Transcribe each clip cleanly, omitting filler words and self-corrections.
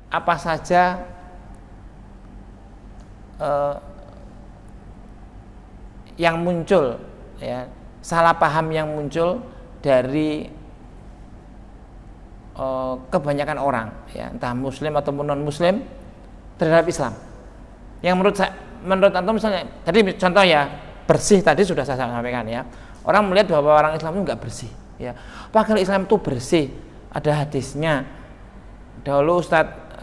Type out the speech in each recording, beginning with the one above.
apa saja yang muncul, ya, salah paham yang muncul dari kebanyakan orang, ya, entah muslim ataupun non muslim terhadap Islam. Yang menurut antum misalnya, tadi contoh ya, bersih tadi sudah saya sampaikan ya. Orang melihat bahwa orang Islam itu enggak bersih, ya. Padahal Islam itu bersih, ada hadisnya. Dahulu Ustadz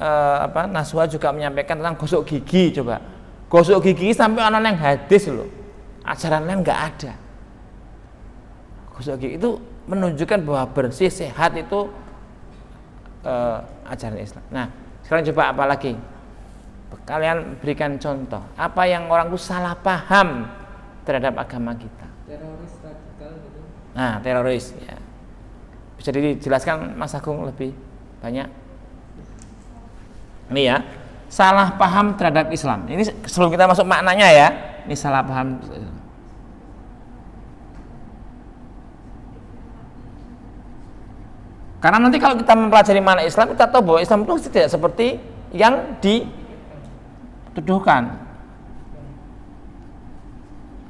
Naswa juga menyampaikan tentang gosok gigi. Coba gosok gigi sampai orang yang hadis loh, ajaran lain enggak ada. Gosok gigi itu menunjukkan bahwa bersih sehat itu ajaran Islam. Nah, sekarang coba apa lagi? Kalian berikan contoh apa yang orang itu salah paham terhadap agama kita. Teroris radikal gitu. Nah, teroris ya. Bisa dijelaskan Mas Agung lebih banyak? Ini ya, salah paham terhadap Islam. Ini sebelum kita masuk maknanya ya. Ini salah paham. Karena nanti kalau kita mempelajari makna Islam, kita tahu bahwa Islam itu tidak seperti yang dituduhkan.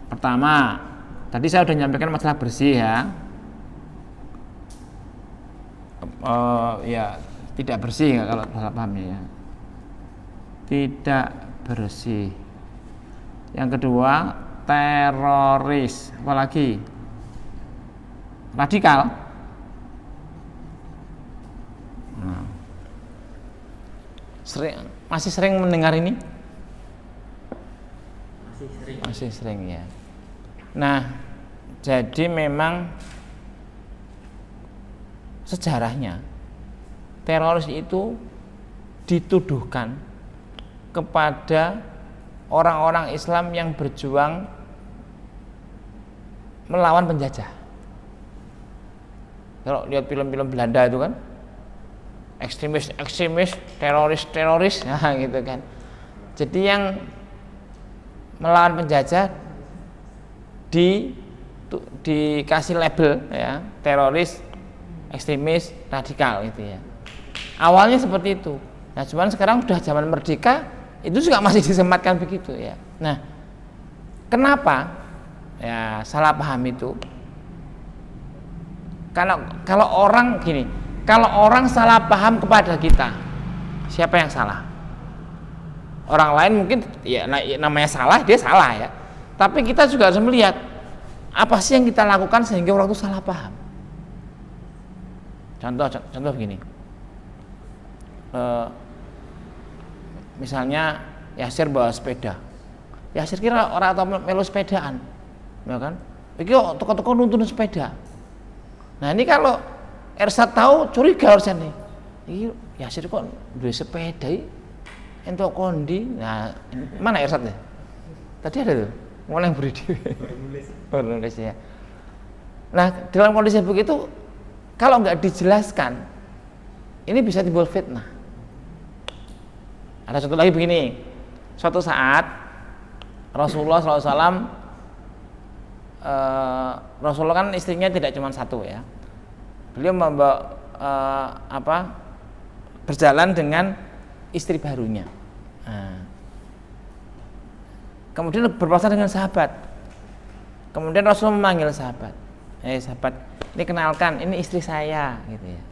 Pertama, tadi saya sudah menyampaikan masalah bersih ya. Ya, tidak bersih kalau salah paham ya. Tidak bersih. Yang kedua, teroris, apalagi radikal. Masih sering mendengar ini? Masih sering ya. Nah, jadi memang sejarahnya teroris itu dituduhkan kepada orang-orang Islam yang berjuang melawan penjajah. Kalau lihat film-film Belanda itu kan, ekstremis, teroris, nah gitu kan. Jadi yang melawan penjajah dikasih label ya, teroris, ekstremis, radikal gitu ya. Awalnya seperti itu. Nah, cuman sekarang sudah zaman merdeka, itu juga masih disematkan begitu ya. Nah, kenapa ya salah paham itu? Kalau orang gini, kalau orang salah paham kepada kita, siapa yang salah? Orang lain mungkin ya namanya salah, dia salah ya. Tapi kita juga harus melihat apa sih yang kita lakukan sehingga orang itu salah paham. Contoh begini. Misalnya Yasir bawa sepeda. Yasir kira orang atau melu sepedaan, ya kan? Iki toko-toko nuntun sepeda. Nah ini kalau Ersat tahu curiga harusnya nih. Iki Yasir kok duwe sepeda iki entuk kondi. Nah, mana Ersat ya? Tadi ada tuh, mulai yang beri baru nulis ya. Nah, dalam kondisi begitu kalau nggak dijelaskan, ini bisa timbul fitnah. Ada contoh lagi begini. Suatu saat Rasulullah SAW, Rasulullah kan istrinya tidak cuma satu ya. Beliau membawa berjalan dengan istri barunya. Nah, kemudian berpasangan dengan sahabat. Kemudian Rasul memanggil sahabat. Sahabat, ini kenalkan, ini istri saya, gitu ya.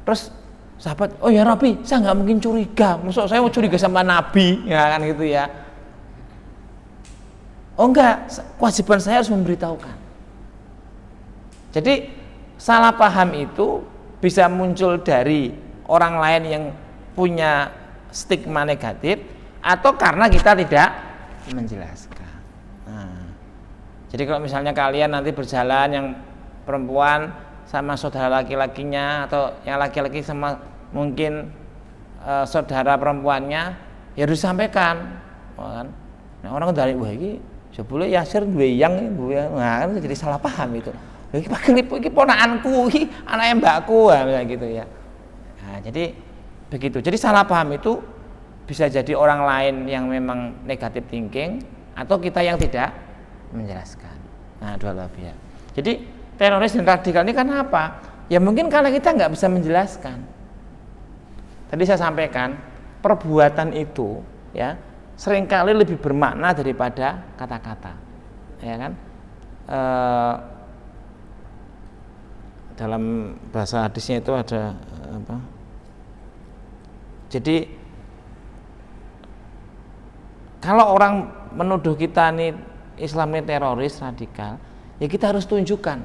Terus sahabat, oh ya Rabbi, saya nggak mungkin curiga. Maksud saya mau curiga sama Nabi, ya kan gitu ya. Oh enggak, kewajiban saya harus memberitahukan. Jadi salah paham itu bisa muncul dari orang lain yang punya stigma negatif atau karena kita tidak menjelaskan. Nah, jadi kalau misalnya kalian nanti berjalan yang perempuan sama saudara laki-lakinya atau yang laki-laki sama mungkin saudara perempuannya, ya harus disampaikan, kan? Nah, orang dari wah ini sebelum Yasir duwe yang nah, kan jadi salah paham itu. Iki ponakanku, iki anake mbakku, gitu ya. Nah, jadi begitu. Jadi salah paham itu bisa jadi orang lain yang memang negatif thinking atau kita yang tidak menjelaskan. Nah, dua belah pihak. Jadi teroris dan radikal ini karena apa? Ya mungkin karena kita nggak bisa menjelaskan. tadi saya sampaikan perbuatan itu ya seringkali lebih bermakna daripada kata-kata, ya kan? Dalam bahasa hadisnya itu ada apa? Jadi kalau orang menuduh kita nih Islam ini teroris radikal, ya kita harus tunjukkan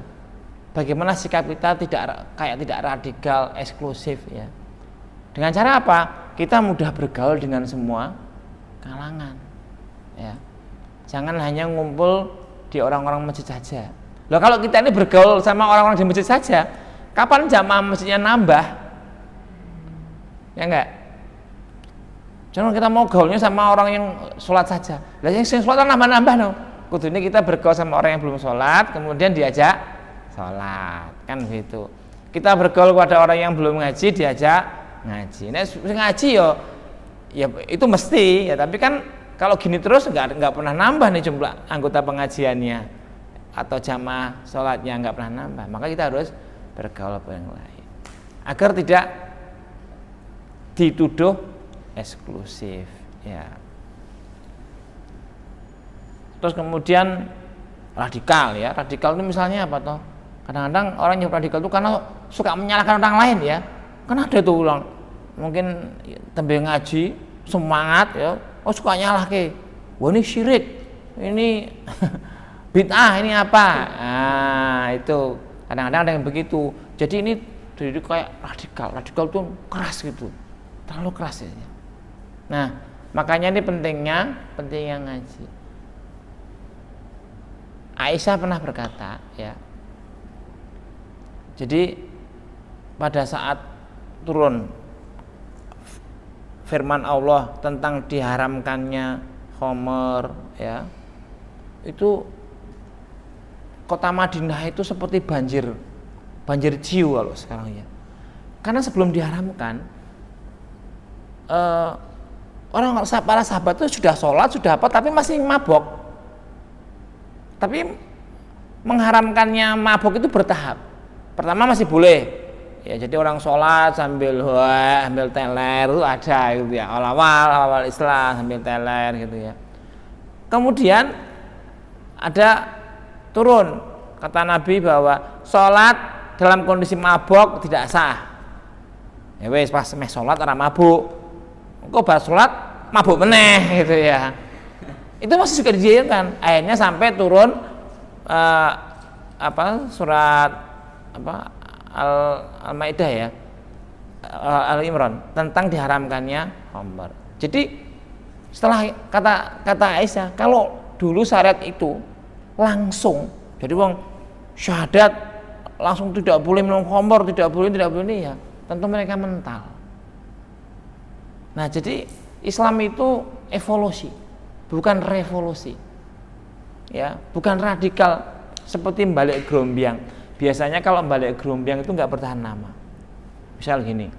bagaimana sikap kita tidak radikal eksklusif ya. Dengan cara apa? Kita mudah bergaul dengan semua kalangan ya. Jangan hanya ngumpul di orang-orang masjid saja. Loh, kalau kita ini bergaul sama orang-orang di masjid saja, kapan jamaah masjidnya nambah? Ya enggak? Jangan kita mau gaulnya sama orang yang sholat saja. Lah yang sholat nambah-nambah no. Kudu ini kita bergaul sama orang yang belum sholat, kemudian diajak sholat, kan gitu. Kita bergaul pada orang yang belum ngaji, diajak ngaji. Nah, ngaji ya itu mesti ya, tapi kan kalau gini terus nggak pernah nambah nih jumlah anggota pengajiannya atau jamaah sholatnya nggak pernah nambah. Maka kita harus bergaul dengan yang lain agar tidak dituduh eksklusif ya. Terus kemudian radikal ya. Radikal itu misalnya apa toh? Kadang-kadang orang yang radikal itu karena suka menyalahkan orang lain ya. Kan ada tuh orang mungkin tembe ngaji semangat ya, suka nyalahke. Wah ini syirik, ini bid'ah, ini apa? Nah itu kadang-kadang ada yang begitu. Jadi ini jadi kayak radikal tuh keras gitu, terlalu keras ya. Nah makanya ini pentingnya ngaji. Aisyah pernah berkata ya, jadi pada saat turun firman Allah tentang diharamkannya khamr ya, itu kota Madinah itu seperti banjir jiwa kalau sekarang ya. Karena sebelum diharamkan para sahabat itu sudah sholat, sudah apa, tapi masih mabok. Tapi mengharamkannya mabok itu bertahap. Pertama masih boleh, ya jadi orang sholat sambil teler itu ada gitu ya. Awal Islam sambil teler gitu ya. Kemudian ada turun kata Nabi bahwa sholat dalam kondisi mabok tidak sah. Ya wes pas sholat orang mabuk, kok pas sholat mabuk meneh gitu ya. Itu masih juga didiamkan. Akhirnya sampai turun surat Al-Maidah ya, Al-Imran tentang diharamkannya khamr. Jadi setelah kata Aisyah, kalau dulu syariat itu langsung, jadi wong syahadat langsung tidak boleh minum khamr, tidak boleh ini ya, tentu mereka mental. Nah jadi Islam itu evolusi, bukan revolusi, ya, bukan radikal seperti balik gerombyang. Biasanya kalau balik gerombyang itu nggak bertahan lama. Misal gini,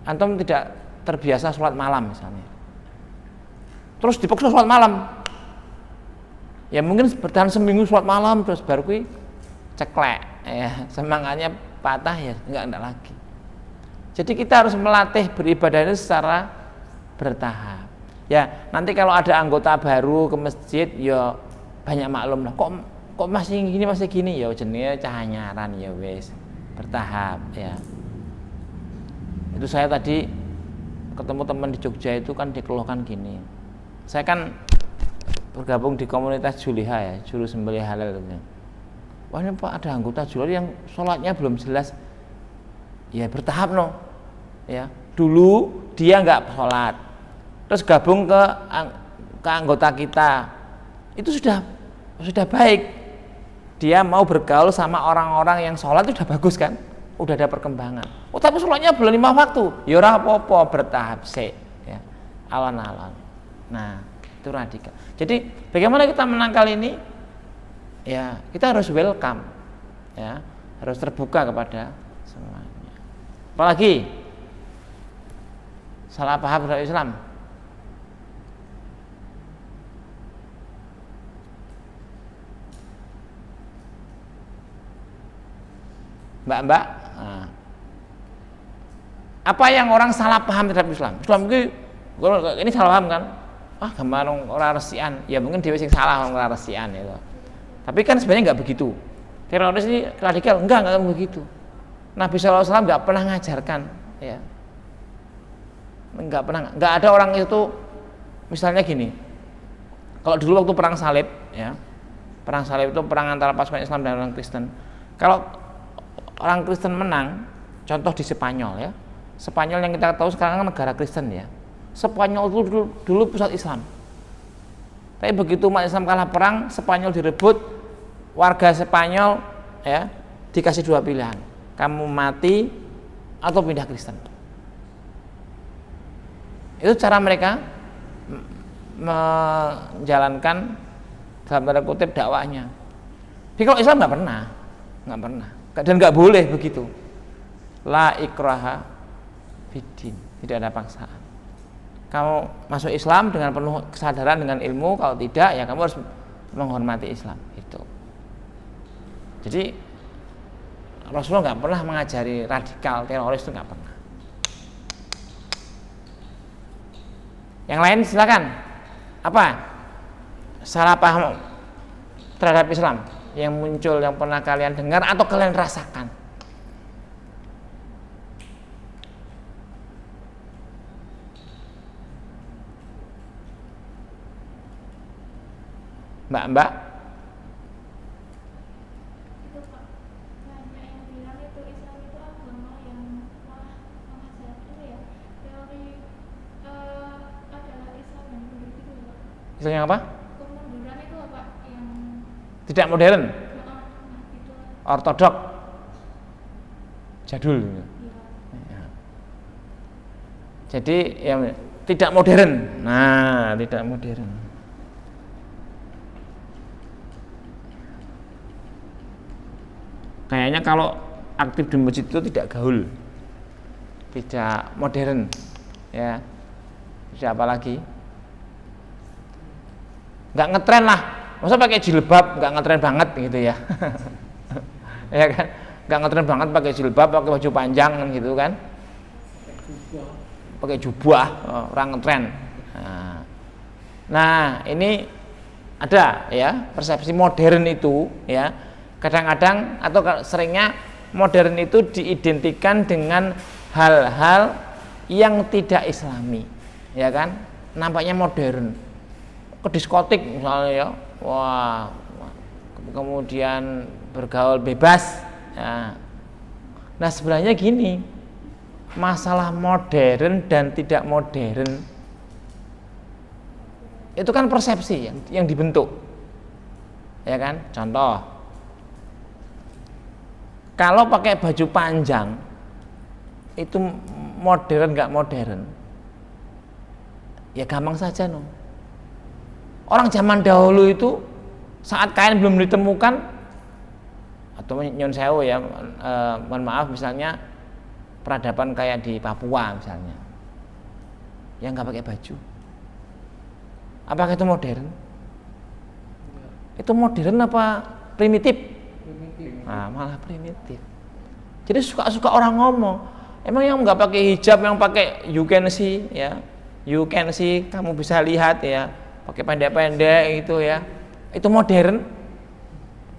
antum tidak terbiasa sholat malam misalnya, terus dipaksa sholat malam, ya mungkin bertahan seminggu sholat malam, terus baru kui ceklek, ya semangatnya patah ya nggak lagi. Jadi kita harus melatih beribadah ini secara bertahap. Ya nanti kalau ada anggota baru ke masjid, ya banyak maklum lah. Kok masih gini ya jenenge cahanyaran ya wes bertahap ya. Itu saya tadi ketemu teman di Jogja itu kan dikeluhkan gini. Saya kan bergabung di komunitas Juliha ya, juru sembelih halal itu. Wah ini Pak ada anggota Juliha yang sholatnya belum jelas. Ya bertahap no. Ya dulu dia nggak sholat, terus gabung ke anggota kita, itu sudah baik. Dia mau bergaul sama orang-orang yang sholat itu sudah bagus kan, udah ada perkembangan. Tapi sholatnya belum 5 waktu, ya ora apa-apa, bertahap sih, ya alon-alon. Nah itu radikal. Jadi bagaimana kita menangkal ini? Ya kita harus welcome, ya harus terbuka kepada semuanya. Apalagi salah paham terhadap Islam. Mbak, apa yang orang salah paham terhadap Islam. Islam ini salah paham kan? Ah, gambar orang resian. Ya mungkin dia sing salah orang resian itu. Tapi kan sebenarnya nggak begitu. Teroris ini radikal, enggak begitu. Nabi SAW nggak pernah ngajarkan, ya. Nggak ada orang itu, misalnya gini. Kalau dulu waktu perang salib, ya, perang salib itu perang antara pasukan Islam dan orang Kristen. Kalau orang Kristen menang, contoh di Spanyol, ya, Spanyol yang kita tahu sekarang kan negara Kristen, ya. Spanyol itu dulu pusat Islam. Tapi begitu umat Islam kalah perang, Spanyol direbut, warga Spanyol, ya, dikasih dua pilihan, kamu mati atau pindah Kristen. Itu cara mereka menjalankan dalam tanda kutip dakwahnya. Tapi kalau Islam nggak pernah, dan nggak boleh begitu. La ikraha fiddin, tidak ada paksaan. Kamu masuk Islam dengan penuh kesadaran, dengan ilmu. Kalau tidak, ya kamu harus menghormati Islam. Itu. Jadi Rasulullah nggak pernah mengajari radikal teroris, itu nggak pernah. Yang lain silakan. Apa salah paham terhadap Islam yang muncul, yang pernah kalian dengar atau kalian rasakan? Mbak Itu Pak, banyak yang bilang itu Islam itu agama yang malah mengajarkan ya teori adalah Islam yang mundur gitu ya Pak. Islam yang apa? Kemunduran itu apa yang Tidak modern, gitu. ortodok, jadul. Ya. Jadi ya tidak modern. Nah, tidak modern. Kayaknya kalau aktif di masjid itu tidak gaul, tidak modern, ya. Tidak apa lagi? Nggak ngetren lah. Masa pakai jilbab nggak ngetren banget gitu ya? Ya kan? Nggak ngetren banget pakai jilbab, pakai baju panjang kan gitu kan? Pakai jubah, orang ngetren. Nah, ini ada ya persepsi modern itu ya. Kadang-kadang atau seringnya modern itu diidentikan dengan hal-hal yang tidak Islami, ya kan? Nampaknya modern. Ke diskotik misalnya ya, wah, kemudian bergaul bebas. Ya. Nah sebenarnya gini, masalah modern dan tidak modern itu kan persepsi yang dibentuk, ya kan? Contoh. Kalau pakai baju panjang itu modern nggak modern? Ya gampang saja no. Orang zaman dahulu itu saat kain belum ditemukan, atau nyon sewu ya, mohon maaf misalnya peradaban kayak di Papua misalnya, yang nggak pakai baju, apakah itu modern? Itu modern apa primitif? Nah, malah primitif. Jadi suka-suka orang ngomong. Emang yang nggak pakai hijab, yang pakai you can see, ya, you can see, kamu bisa lihat ya, pakai pendek-pendek itu ya, itu modern.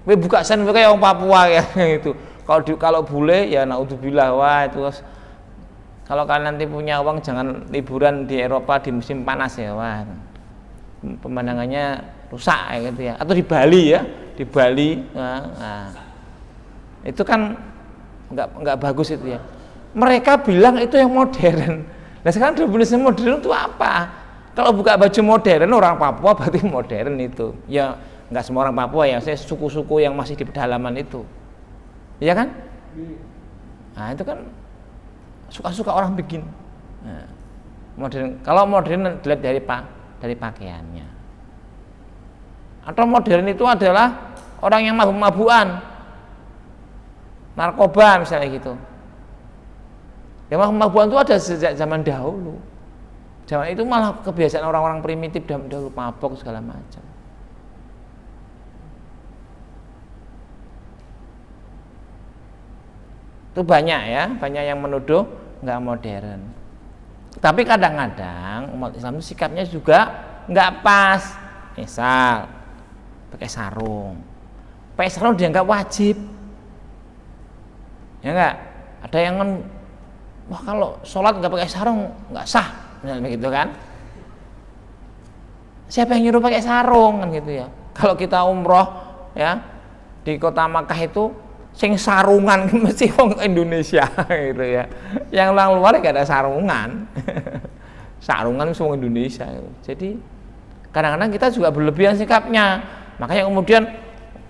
We buka sen kayak orang Papua ya itu. Kalau bule ya naudzubillah, wah itu. Kalau kalian nanti punya uang jangan liburan di Eropa di musim panas ya, wah pemandangannya rusak ya gitu ya. Atau di Bali ya, di Bali. Nah. Itu kan nggak bagus itu ya. Mereka bilang itu yang modern. Nah sekarang definisi modern itu apa? Kalau buka baju modern orang Papua berarti modern itu. Ya nggak semua orang Papua ya, saya suku-suku yang masih di pedalaman itu, ya kan? Nah itu kan suka-suka orang bikin. Nah, modern. Kalau modern dilihat dari pakaiannya. Atau modern itu adalah orang yang mabuk-mabukan, narkoba misalnya gitu. Ya mabuk-mabukan itu ada sejak zaman dahulu. Zaman itu malah kebiasaan orang-orang primitif dahulu, mabuk segala macam. Itu banyak ya, banyak yang menuduh nggak modern. Tapi kadang-kadang umat Islam itu sikapnya juga nggak pas. Misal pakai sarung dianggap wajib, ya nggak? Ada yang kan, wah kalau sholat nggak pakai sarung nggak sah, misalnya begitu kan? Siapa yang nyuruh pakai sarung kan gitu ya? Kalau kita umroh ya di kota Makkah itu sing sarungan mesti wong Indonesia gitu ya. Yang orang luar gak ada sarungan. Sarungan mesti wong Indonesia gitu. Jadi kadang-kadang kita juga berlebihan sikapnya. Makanya kemudian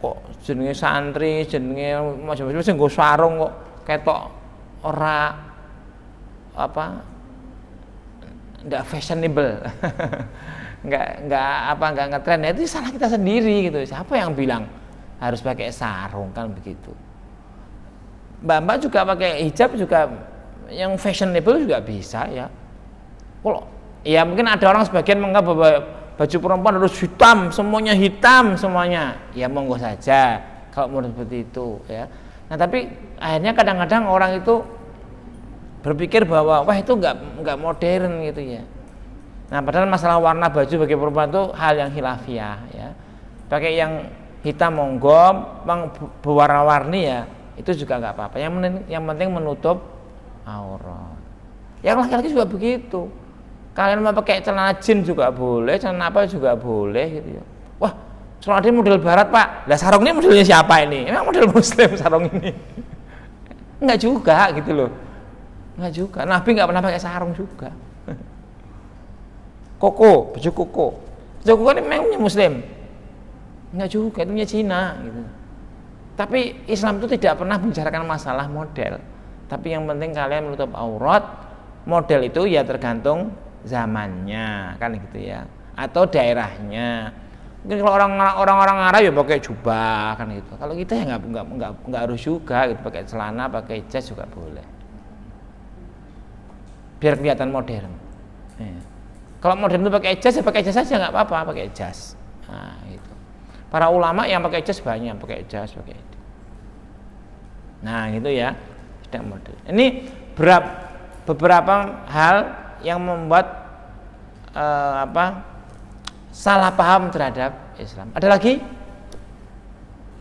kok jenenge santri, jenenge macam-macam sing nggo sarung kok ketok ora apa? Enggak fashionable. enggak ngetren. Itu salah kita sendiri gitu. Siapa yang bilang harus pakai sarung kan begitu? Mbak-mbak juga pakai hijab juga yang fashionable juga bisa ya. Kalau ya mungkin ada orang sebagian menganggap bahwa baju perempuan harus hitam, semuanya hitam semuanya. Ya monggo saja kalau mau seperti itu ya. Nah tapi akhirnya kadang-kadang orang itu berpikir bahwa wah itu enggak modern gitu ya. Nah padahal masalah warna baju bagi perempuan itu hal yang khilafiyah ya. Pakai yang hitam monggo, berwarna-warni ya itu juga nggak apa-apa. Yang penting menutup aurat. Yang laki-laki juga begitu. Kalian mau pakai celana jeans juga boleh, celana apa juga boleh gitu ya. Wah, celana ini model barat pak. Lah sarung ini modelnya siapa ini? Emang model muslim sarung ini? Enggak juga gitu loh. Enggak juga. Nabi nggak pernah pakai sarung juga. Baju koko. Baju koko ini memang muslim. Enggak juga, itu punya Cina gitu. Tapi Islam itu tidak pernah membicarakan masalah model. Tapi yang penting kalian menutup aurat. Model itu ya tergantung zamannya kan gitu ya. Atau daerahnya. Mungkin kalau orang-orang Arab ya pakai jubah kan gitu. Kalau kita ya nggak harus juga gitu, pakai celana, pakai jas juga boleh. Biar kelihatan modern. Ya. Kalau modern itu pakai jas ya pakai jas saja nggak apa-apa, pakai jas. Nah, gitu. Para ulama yang pakai jas banyak, pakai jas, pakai itu. Nah, gitu ya. Tidak modern. Ini beberapa hal yang membuat salah paham terhadap Islam. Ada lagi?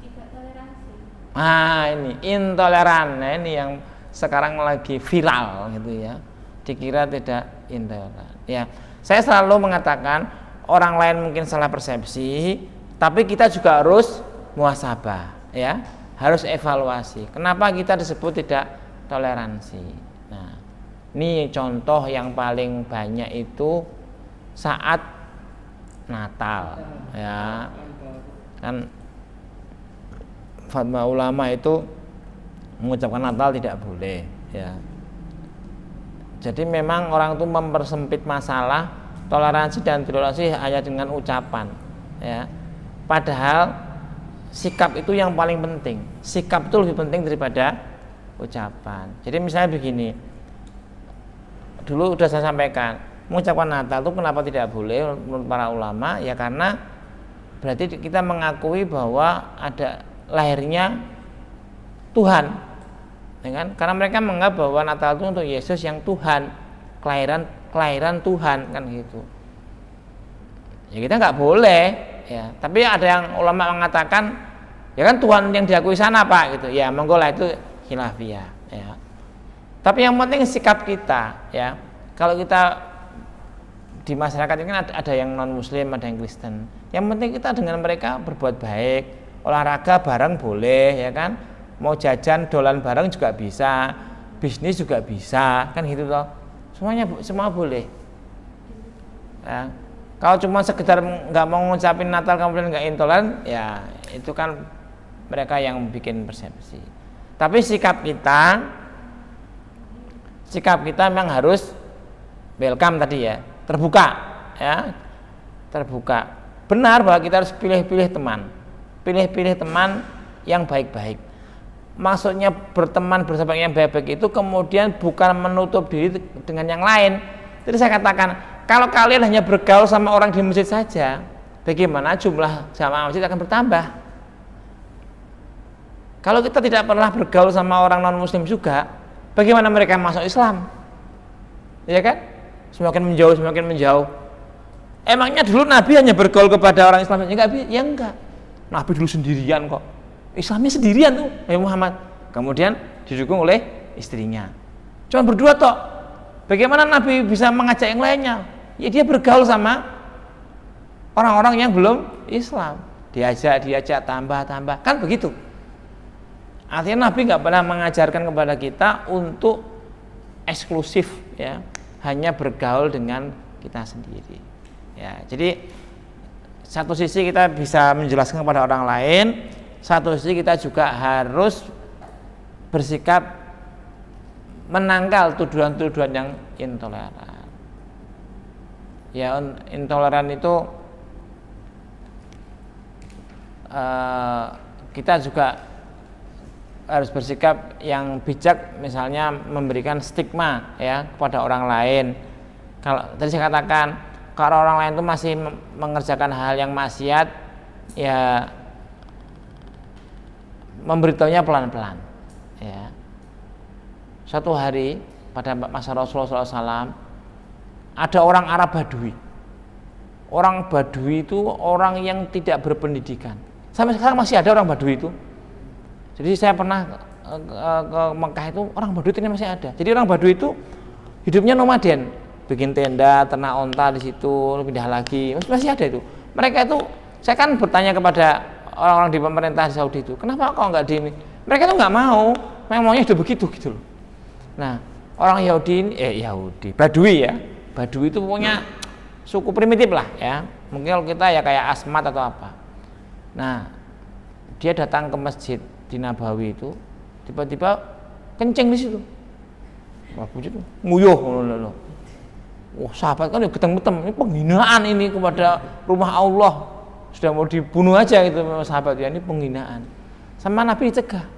Tidak toleransi. Ini intoleran. Nah, ini yang sekarang lagi viral gitu ya. Dikira tidak intoleran. Ya, saya selalu mengatakan orang lain mungkin salah persepsi, tapi kita juga harus muhasabah, ya, harus evaluasi. Kenapa kita disebut tidak toleransi? Nah, ini contoh yang paling banyak itu saat Natal, ya, kan fatwa ulama itu mengucapkan Natal tidak boleh, ya. Jadi memang orang itu mempersempit masalah toleransi dan toleransi hanya dengan ucapan, ya. Padahal sikap itu yang paling penting. Sikap itu lebih penting daripada ucapan. Jadi misalnya begini, dulu sudah saya sampaikan, mengucapkan Natal itu kenapa tidak boleh menurut para ulama? Ya karena berarti kita mengakui bahwa ada lahirnya Tuhan, ya kan? Karena mereka menganggap bahwa Natal itu untuk Yesus yang Tuhan, kelahiran Tuhan kan gitu. Ya kita nggak boleh, ya. Tapi ada yang ulama mengatakan, ya kan Tuhan yang diakui sana Pak gitu. Ya monggo lah, itu khilafiyah, ya. Tapi yang penting sikap kita, ya. Kalau kita di masyarakat ini kan ada yang non Muslim, ada yang Kristen. Yang penting kita dengan mereka berbuat baik, olahraga bareng boleh, ya kan. Mau jajan dolan bareng juga bisa, bisnis juga bisa, kan gitu toh. Semua boleh. Ya. Kalau cuma sekedar nggak mau ngucapin Natal kemudian nggak intoleran, ya itu kan mereka yang bikin persepsi. Tapi sikap kita memang harus welcome tadi ya, terbuka, ya, terbuka. Benar bahwa kita harus pilih-pilih teman yang baik-baik. Maksudnya berteman bersama yang baik-baik itu kemudian bukan menutup diri dengan yang lain. Jadi saya katakan, kalau kalian hanya bergaul sama orang di masjid saja, bagaimana jumlah jamaah masjid akan bertambah? Kalau kita tidak pernah bergaul sama orang non muslim juga, bagaimana mereka masuk Islam? ya kan? Semakin menjauh. Emangnya dulu Nabi hanya bergaul kepada orang Islam? Ya enggak. Nabi dulu sendirian kok. Islamnya sendirian tuh, Muhammad. Kemudian didukung oleh istrinya. Cuma berdua toh. Bagaimana Nabi bisa mengajak yang lainnya? Ya dia bergaul sama orang-orang yang belum Islam. Diajak tambah. Kan begitu. Artinya Nabi nggak pernah mengajarkan kepada kita untuk eksklusif, ya, hanya bergaul dengan kita sendiri. Ya, jadi satu sisi kita bisa menjelaskan kepada orang lain, satu sisi kita juga harus bersikap menangkal tuduhan-tuduhan yang intoleran. Ya, intoleran itu kita juga harus bersikap yang bijak, misalnya memberikan stigma ya kepada orang lain. Kalau tadi saya katakan, kalau orang lain itu masih mengerjakan hal yang maksiat, ya memberitahunya pelan-pelan. Ya. Suatu hari pada masa Rasulullah SAW ada orang Arab Badui. Orang Badui itu orang yang tidak berpendidikan. Sampai sekarang masih ada orang Badui itu. Jadi saya pernah ke Mekah itu, orang Badui itu masih ada. Jadi orang Badui itu hidupnya nomaden, bikin tenda, ternak onta di situ, pindah lagi, masih ada itu. Mereka itu, saya kan bertanya kepada orang-orang di pemerintah di Saudi itu, kenapa kok nggak di ini? Mereka itu nggak mau, memang maunya udah begitu gitu loh. Nah, orang Yahudi ini, Badui ya, Badui itu punya suku primitif lah ya. Mungkin kalau kita ya kayak Asmat atau apa. Nah, dia datang ke masjid di Nabawi itu, tiba-tiba kencing di situ. Wah, begitu, nguyuh. Wah, sahabat kan ya geteng-geteng, ini penghinaan ini kepada rumah Allah. Sudah mau dibunuh aja gitu sahabat ya, ini penghinaan. Sama Nabi dicegah.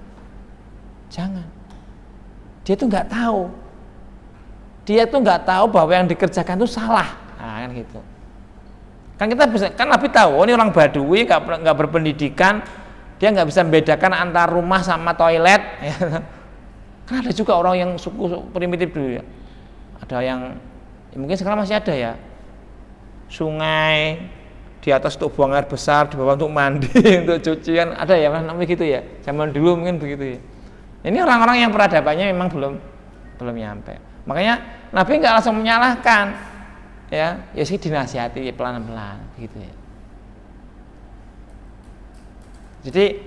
Jangan. Dia tuh nggak tahu. Dia tuh nggak tahu bahwa yang dikerjakan itu salah. Nah, kan gitu. Kan kita bisa, kan Nabi tahu, ini orang Badui nggak berpendidikan. Dia nggak bisa membedakan antara rumah sama toilet. Ya. Kan ada juga orang yang suku primitif dulu ya. Ada yang ya mungkin sekarang masih ada ya. Sungai di atas untuk buang air besar, di bawah untuk mandi, untuk cucian. Ada ya namanya gitu ya. Zaman dulu mungkin begitu ya. Ini orang-orang yang peradabannya memang belum nyampe. Makanya Nabi nggak langsung menyalahkan. Ya sih dinasihati pelan-pelan gitu ya. Jadi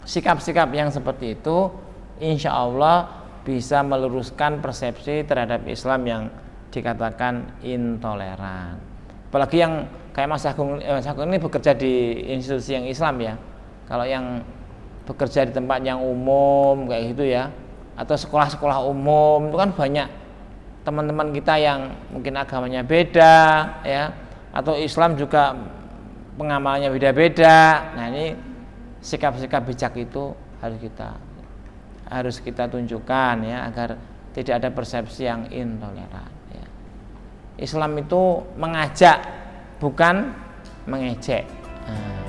sikap-sikap yang seperti itu insya Allah bisa meluruskan persepsi terhadap Islam yang dikatakan intoleran. Apalagi yang kayak Mas Agung ini bekerja di institusi yang Islam ya. Kalau yang bekerja di tempat yang umum kayak gitu ya, atau sekolah-sekolah umum itu kan banyak teman-teman kita yang mungkin agamanya beda ya, atau Islam juga pengamalannya beda-beda. Nah, ini sikap-sikap bijak itu harus kita tunjukkan ya, agar tidak ada persepsi yang intoleran ya. Islam itu mengajak, bukan mengejek. Nah,